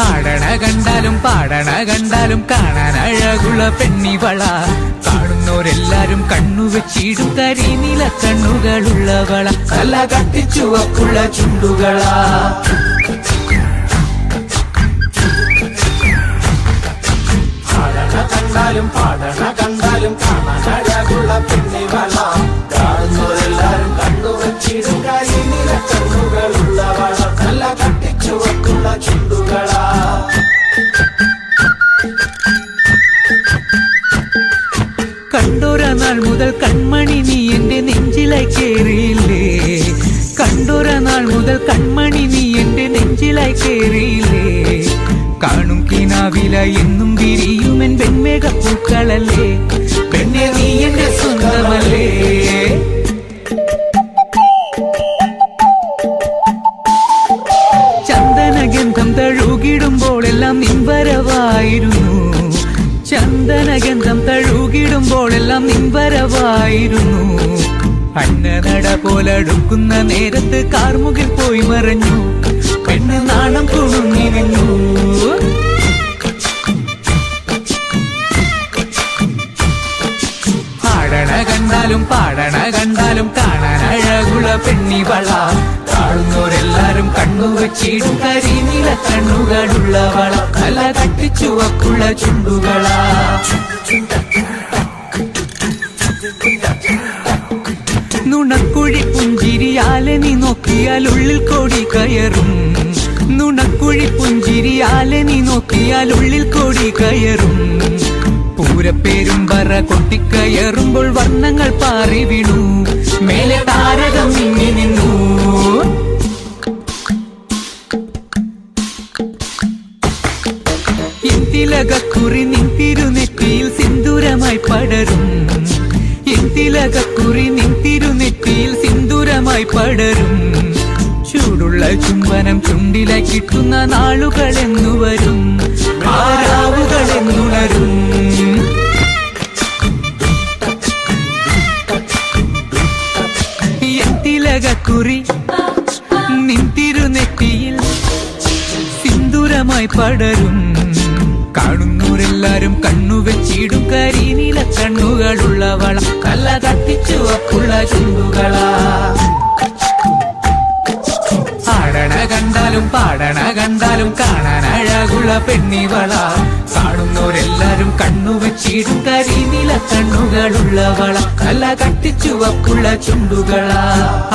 ആടണ കണ്ടാലും പാടണ കണ്ടാലും കാണാൻ അഴകുള്ള പെണ്ണിവള. കാണുന്നോരെല്ലാരും കണ്ണുവെച്ചിടും കരിനീല കണ്ണുകളുള്ളവള. തല കട്ടിച്ചുവപ്പുള്ള ചുണ്ടുകളാ. കണ്ടാലും പാടണ കണ്ടാലും കാണാൻ അഴകുള്ള പെണ്ണിവള. കാണുന്നവരെല്ലാരും കണ്ണുവെച്ചിടും കരിനീല കണ്ണുകളുള്ളവള. നല്ല കട്ടിച്ചുവപ്പുള്ള ചുണ്ടുകളാ. കണ്ടോര നാൾ മുതൽ കൺമണി നീ എന്റെ നെഞ്ചിലായി കേറിയില്ലേ. കണ്ടോര നാൾ മുതൽ കൺമണി നീ എന്റെ നെഞ്ചിലായി കേറിയില്ലേ. കാണും കിനാവില എന്നും വിരിയുമെൻ വെൺമേഘപ്പൂക്കളല്ലേ. പെണ്ണെ നീ എന്റെ സ്വന്തമല്ലേ. ചന്ദനഗന്ധം തഴുകിടുമ്പോഴെല്ലാം നിൻവരവായിരുന്നു. ചന്ദനഗന്ധം തഴുകിടുമ്പോഴെല്ലാം നിൻവരവായിരുന്നു. അന്നനട പോലടുക്കുന്ന നേരത്ത് കാർമുകിൽ പോയി മറഞ്ഞു. പെണ്ണ് നാണം കുണുങ്ങി നിന്നു. ആടണ കണ്ടാലും പാടണ കണ്ടാലും കാണാൻ അഴകുള്ള പെണ്ണിവള. കാണുന്നോരെല്ലാരും കണ്ണുവെച്ചിടും കരിനീല കണ്ണുകളുള്ളവള. തല കട്ടിച്ചുവപ്പുള്ള ചുണ്ടുകളാ. നുണക്കുഴി പുഞ്ചിരിയാലെ നീ നോക്കിയാൽ ഉള്ളിൽ കോടി കയറും. നുണക്കുഴി പുഞ്ചിരിയാലെ നീ നോക്കിയാൽ ഉള്ളിൽ കോടി കയറും. പൂരപ്പേരും പറ കൊട്ടിക്കയറുമ്പോൾ വർണ്ണങ്ങൾ പാറി വീണു. മേലെ താരകം മിന്നി നിന്നു. തിലകക്കുറി നിൻ തിരുനെറ്റിയിൽ സിന്ദൂരമായി പടരും. തിലകക്കുറി നിൻ തിരുനെറ്റിയിൽ സിന്ദൂരമായി പടരും. ചൂടുള്ള ചുംബനം ചുണ്ടിലായി കിട്ടുന്ന നാളുകളെന്നു വരും. ആരാവുകളെന്നുണരും. തിലകക്കുറി നിൻ തിരുനെറ്റിയിൽ സിന്ദൂരമായി പടരും. കാണുന്നവരെല്ലാരും കണ്ണുവെച്ചിടും കരിനീല കണ്ണുകളുള്ളവള. തല കട്ടിച്ചുവപ്പുള്ള ചുണ്ടുകളാ. ആടണ കണ്ടാലും പാടണ കണ്ടാലും കാണാൻ അഴകുള്ള പെണ്ണിവള. കാണുന്നവരെല്ലാരും കണ്ണുവെച്ചിടും കരിനീല കണ്ണുകളുള്ളവള. തല കട്ടിച്ചുവപ്പുള്ള ചുണ്ടുകളാ.